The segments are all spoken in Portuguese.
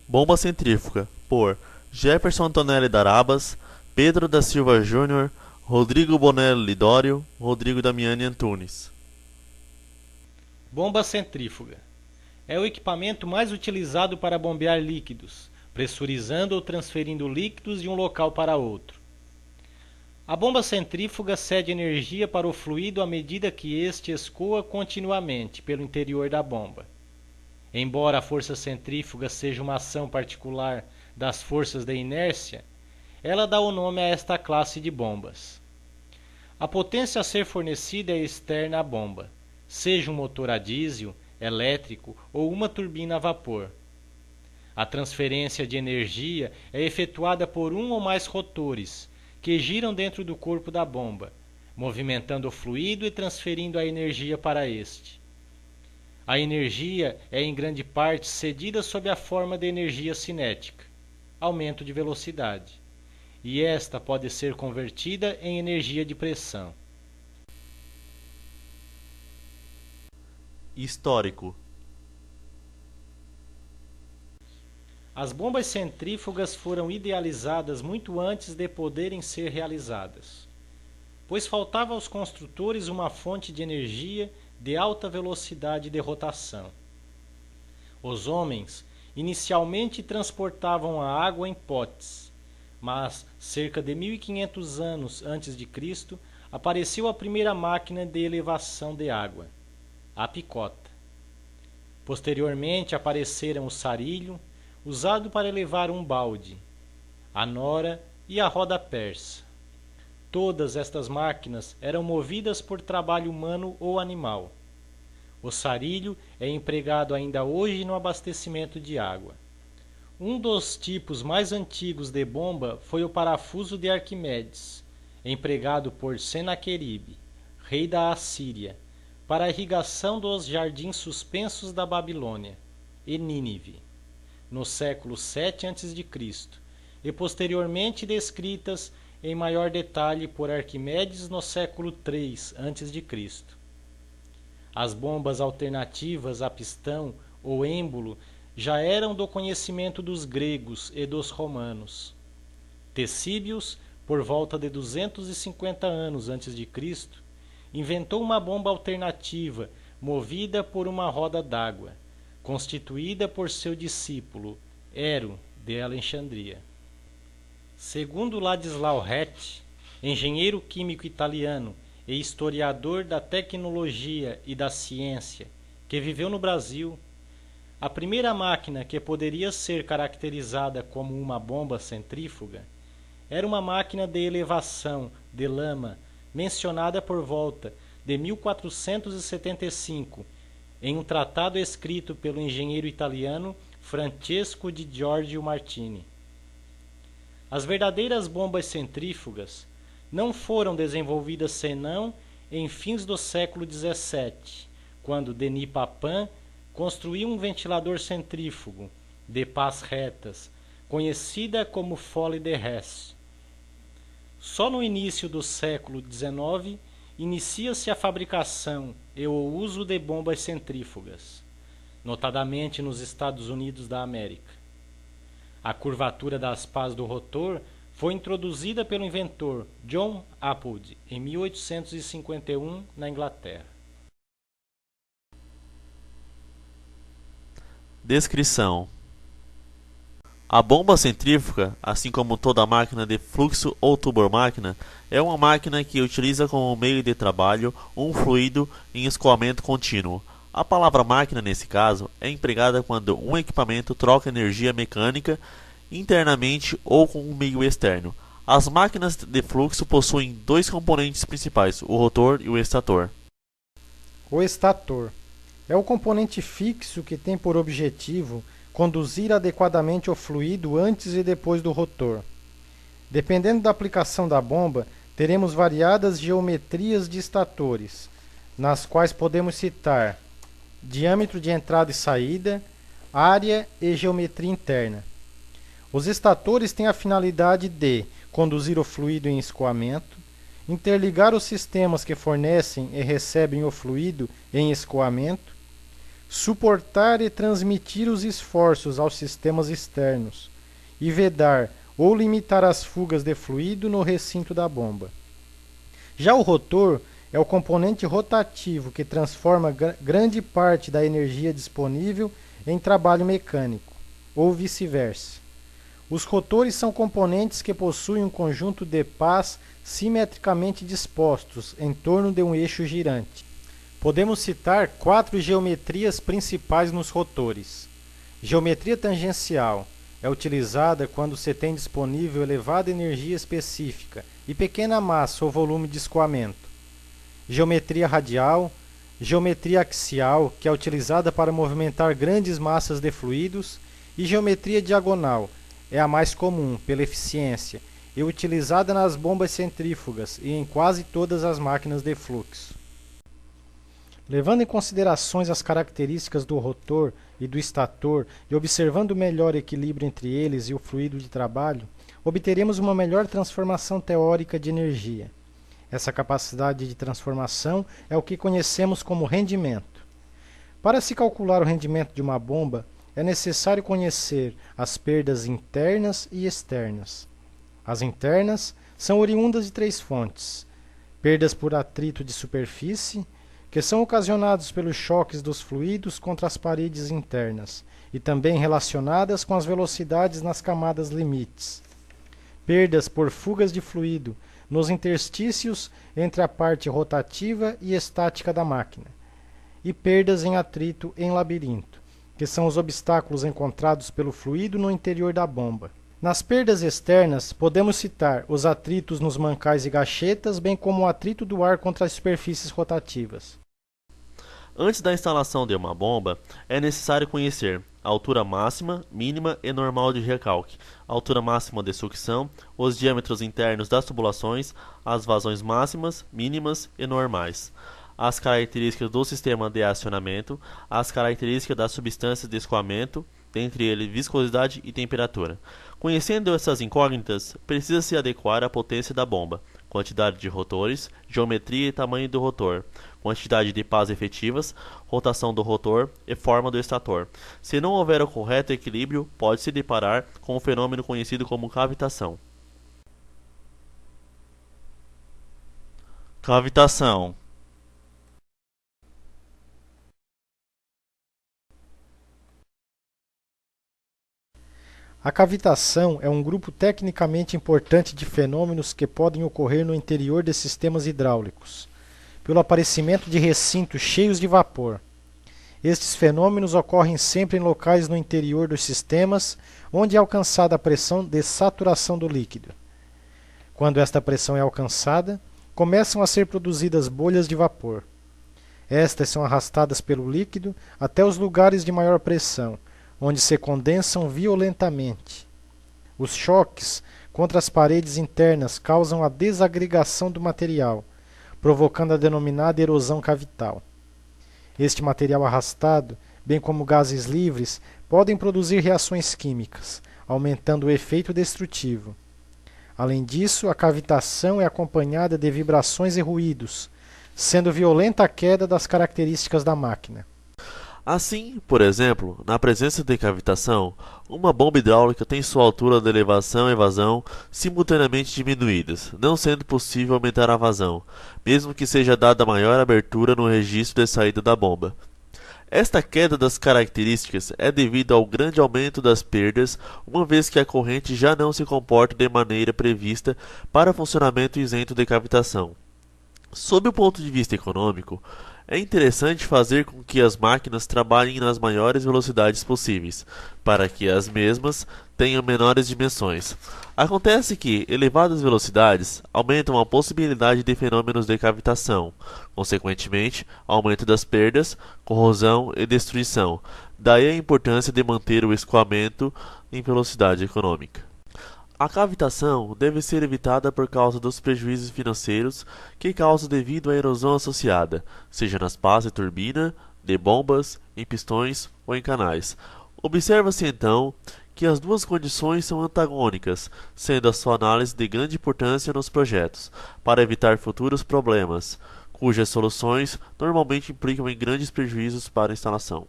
Bomba Centrífuga, por Jefferson Antonelli Darabas, Pedro da Silva Júnior, Rodrigo Bonello Lidório, Rodrigo Damiani Antunes. Bomba centrífuga. É o equipamento mais utilizado para bombear líquidos, pressurizando ou transferindo líquidos de um local para outro. A bomba centrífuga cede energia para o fluido à medida que este escoa continuamente pelo interior da bomba. Embora a força centrífuga seja uma ação particular das forças da inércia, ela dá o nome a esta classe de bombas. A potência a ser fornecida é externa à bomba, seja um motor a diesel, elétrico ou uma turbina a vapor. A transferência de energia é efetuada por um ou mais rotores, que giram dentro do corpo da bomba, movimentando o fluido e transferindo a energia para este. A energia é em grande parte cedida sob a forma de energia cinética, aumento de velocidade, e esta pode ser convertida em energia de pressão. Histórico. As bombas centrífugas foram idealizadas muito antes de poderem ser realizadas, pois faltava aos construtores uma fonte de energia de alta velocidade de rotação. Os homens inicialmente transportavam a água em potes, mas cerca de 1500 anos antes de Cristo apareceu a primeira máquina de elevação de água, a picota. Posteriormente apareceram o sarilho, usado para elevar um balde, a nora e a roda persa. Todas estas máquinas eram movidas por trabalho humano ou animal. O sarilho é empregado ainda hoje no abastecimento de água. Um dos tipos mais antigos de bomba foi o parafuso de Arquimedes, empregado por Senaqueribe, rei da Assíria, para a irrigação dos jardins suspensos da Babilônia e Nínive, no século 7 a.C., e posteriormente descritas em maior detalhe por Arquimedes no século 3 a.C. As bombas alternativas a pistão ou êmbolo já eram do conhecimento dos gregos e dos romanos. Tesíbios, por volta de 250 anos antes de Cristo, inventou uma bomba alternativa movida por uma roda d'água, constituída por seu discípulo Ero de Alexandria. Segundo Ladislau Reti, engenheiro químico italiano e historiador da tecnologia e da ciência, que viveu no Brasil, a primeira máquina que poderia ser caracterizada como uma bomba centrífuga era uma máquina de elevação de lama mencionada por volta de 1475 em um tratado escrito pelo engenheiro italiano Francesco di Giorgio Martini. As verdadeiras bombas centrífugas não foram desenvolvidas senão em fins do século XVII, quando Denis Papin construiu um ventilador centrífugo de pás retas, conhecida como Folie de Hesse. Só no início do século XIX inicia-se a fabricação e o uso de bombas centrífugas, notadamente nos Estados Unidos da América. A curvatura das pás do rotor foi introduzida pelo inventor John Appleby em 1851 na Inglaterra. Descrição. A bomba centrífuga, assim como toda máquina de fluxo ou turbomáquina, é uma máquina que utiliza como meio de trabalho um fluido em escoamento contínuo. A palavra máquina, nesse caso, é empregada quando um equipamento troca energia mecânica internamente ou com um meio externo. As máquinas de fluxo possuem dois componentes principais, o rotor e o estator. O estator é o componente fixo que tem por objetivo conduzir adequadamente o fluido antes e depois do rotor. Dependendo da aplicação da bomba, teremos variadas geometrias de estatores, nas quais podemos citar diâmetro de entrada e saída, área e geometria interna. Os estatores têm a finalidade de conduzir o fluido em escoamento, interligar os sistemas que fornecem e recebem o fluido em escoamento, suportar e transmitir os esforços aos sistemas externos e vedar ou limitar as fugas de fluido no recinto da bomba. Já o rotor é o componente rotativo que transforma grande parte da energia disponível em trabalho mecânico, ou vice-versa. Os rotores são componentes que possuem um conjunto de pás simetricamente dispostos em torno de um eixo girante. Podemos citar 4 geometrias principais nos rotores. Geometria tangencial é utilizada quando se tem disponível elevada energia específica e pequena massa ou volume de escoamento. Geometria radial, geometria axial, que é utilizada para movimentar grandes massas de fluidos, e geometria diagonal, é a mais comum pela eficiência e utilizada nas bombas centrífugas e em quase todas as máquinas de fluxo. Levando em considerações as características do rotor e do estator e observando o melhor equilíbrio entre eles e o fluido de trabalho, obteremos uma melhor transformação teórica de energia. Essa capacidade de transformação é o que conhecemos como rendimento. Para se calcular o rendimento de uma bomba, é necessário conhecer as perdas internas e externas. As internas são oriundas de 3 fontes: perdas por atrito de superfície, que são ocasionados pelos choques dos fluidos contra as paredes internas, e também relacionadas com as velocidades nas camadas limites. Perdas por fugas de fluido nos interstícios entre a parte rotativa e estática da máquina. E perdas em atrito em labirinto, que são os obstáculos encontrados pelo fluido no interior da bomba. Nas perdas externas, podemos citar os atritos nos mancais e gachetas, bem como o atrito do ar contra as superfícies rotativas. Antes da instalação de uma bomba, é necessário conhecer a altura máxima, mínima e normal de recalque, a altura máxima de sucção, os diâmetros internos das tubulações, as vazões máximas, mínimas e normais, as características do sistema de acionamento, as características das substâncias de escoamento, dentre eles viscosidade e temperatura. Conhecendo essas incógnitas, precisa-se adequar à potência da bomba, quantidade de rotores, geometria e tamanho do rotor, quantidade de pás efetivas, rotação do rotor e forma do estator. Se não houver o correto equilíbrio, pode-se deparar com um fenômeno conhecido como cavitação. Cavitação. A cavitação é um grupo tecnicamente importante de fenômenos que podem ocorrer no interior de sistemas hidráulicos, pelo aparecimento de recintos cheios de vapor. Estes fenômenos ocorrem sempre em locais no interior dos sistemas onde é alcançada a pressão de saturação do líquido. Quando esta pressão é alcançada, começam a ser produzidas bolhas de vapor. Estas são arrastadas pelo líquido até os lugares de maior pressão, onde se condensam violentamente. Os choques contra as paredes internas causam a desagregação do material, provocando a denominada erosão cavital. Este material arrastado, bem como gases livres, podem produzir reações químicas, aumentando o efeito destrutivo. Além disso, a cavitação é acompanhada de vibrações e ruídos, sendo violenta a queda das características da máquina. Assim, por exemplo, na presença de cavitação, uma bomba hidráulica tem sua altura de elevação e vazão simultaneamente diminuídas, não sendo possível aumentar a vazão, mesmo que seja dada maior abertura no registro de saída da bomba. Esta queda das características é devido ao grande aumento das perdas, uma vez que a corrente já não se comporta de maneira prevista para funcionamento isento de cavitação. Sob o ponto de vista econômico, é interessante fazer com que as máquinas trabalhem nas maiores velocidades possíveis, para que as mesmas tenham menores dimensões. Acontece que elevadas velocidades aumentam a possibilidade de fenômenos de cavitação, consequentemente, aumento das perdas, corrosão e destruição. Daí a importância de manter o escoamento em velocidade econômica. A cavitação deve ser evitada por causa dos prejuízos financeiros que causa devido à erosão associada, seja nas pás de turbina, de bombas, em pistões ou em canais. Observa-se então que as duas condições são antagônicas, sendo a sua análise de grande importância nos projetos, para evitar futuros problemas, cujas soluções normalmente implicam em grandes prejuízos para a instalação.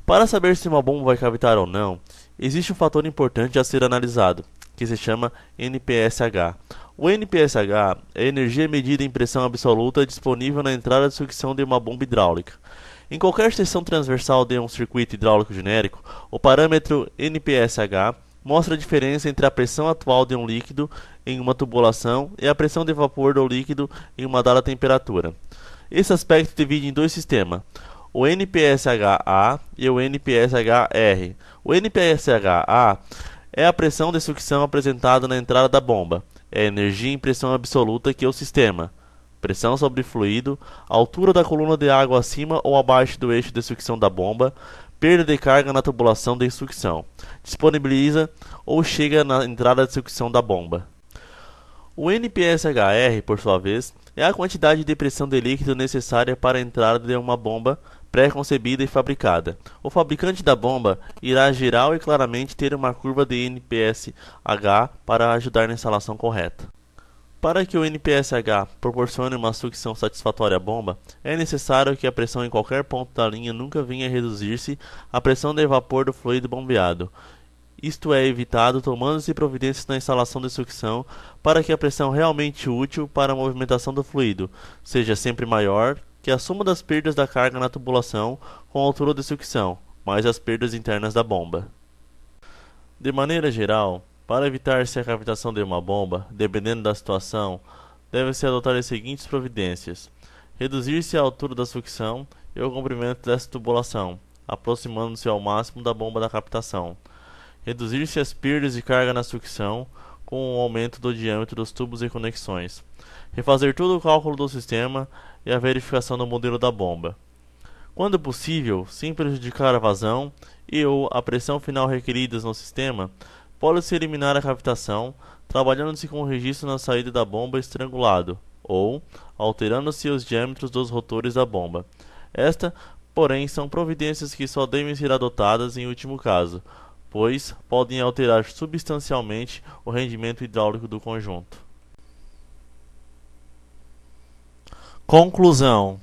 Para saber se uma bomba vai cavitar ou não, existe um fator importante a ser analisado, que se chama NPSH. O NPSH é a energia medida em pressão absoluta disponível na entrada de sucção de uma bomba hidráulica. Em qualquer seção transversal de um circuito hidráulico genérico, o parâmetro NPSH mostra a diferença entre a pressão atual de um líquido em uma tubulação e a pressão de vapor do líquido em uma dada temperatura. Esse aspecto divide em dois sistemas, o NPSH-A e o NPSH-R. O NPSH-A é a pressão de sucção apresentada na entrada da bomba. É a energia em pressão absoluta que é o sistema. Pressão sobre fluido, altura da coluna de água acima ou abaixo do eixo de sucção da bomba, perda de carga na tubulação de sucção. Disponibiliza ou chega na entrada de sucção da bomba. O NPSH-R, por sua vez, é a quantidade de pressão de líquido necessária para a entrada de uma bomba pré-concebida e fabricada. O fabricante da bomba irá geral e claramente ter uma curva de NPSH para ajudar na instalação correta. Para que o NPSH proporcione uma sucção satisfatória à bomba, é necessário que a pressão em qualquer ponto da linha nunca venha a reduzir-se à pressão de vapor do fluido bombeado. Isto é evitado tomando-se providências na instalação de sucção para que a pressão realmente útil para a movimentação do fluido seja sempre maior que a soma das perdas da carga na tubulação com a altura de sucção, mais as perdas internas da bomba. De maneira geral, para evitar-se a cavitação de uma bomba, dependendo da situação, deve-se adotar as seguintes providências: reduzir-se a altura da sucção e o comprimento dessa tubulação, aproximando-se ao máximo da bomba da captação. Reduzir-se as perdas de carga na sucção com o aumento do diâmetro dos tubos e conexões. Refazer todo o cálculo do sistema e a verificação do modelo da bomba. Quando possível, sem prejudicar a vazão e ou a pressão final requeridas no sistema, pode-se eliminar a cavitação, trabalhando-se com o registro na saída da bomba estrangulado, ou alterando-se os diâmetros dos rotores da bomba. Esta, porém, são providências que só devem ser adotadas em último caso, pois podem alterar substancialmente o rendimento hidráulico do conjunto. Conclusão.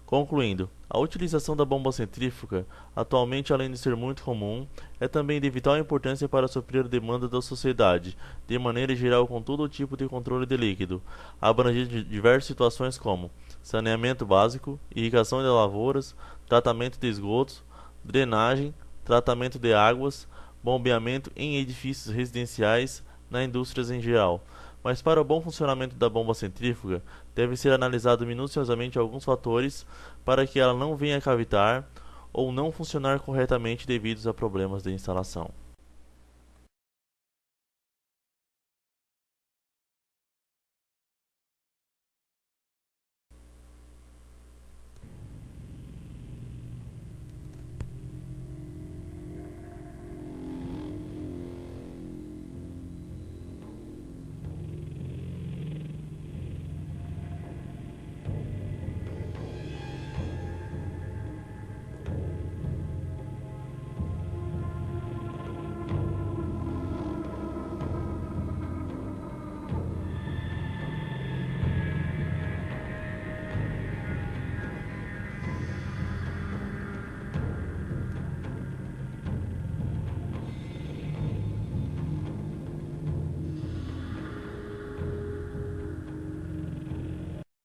Concluindo, a utilização da bomba centrífuga, atualmente além de ser muito comum, é também de vital importância para suprir a demanda da sociedade, de maneira geral com todo tipo de controle de líquido, abrangendo diversas situações como saneamento básico, irrigação de lavouras, tratamento de esgotos, drenagem, tratamento de águas, bombeamento em edifícios residenciais, na indústrias em geral. Mas para o bom funcionamento da bomba centrífuga, deve ser analisado minuciosamente alguns fatores para que ela não venha a cavitar ou não funcionar corretamente devido a problemas de instalação.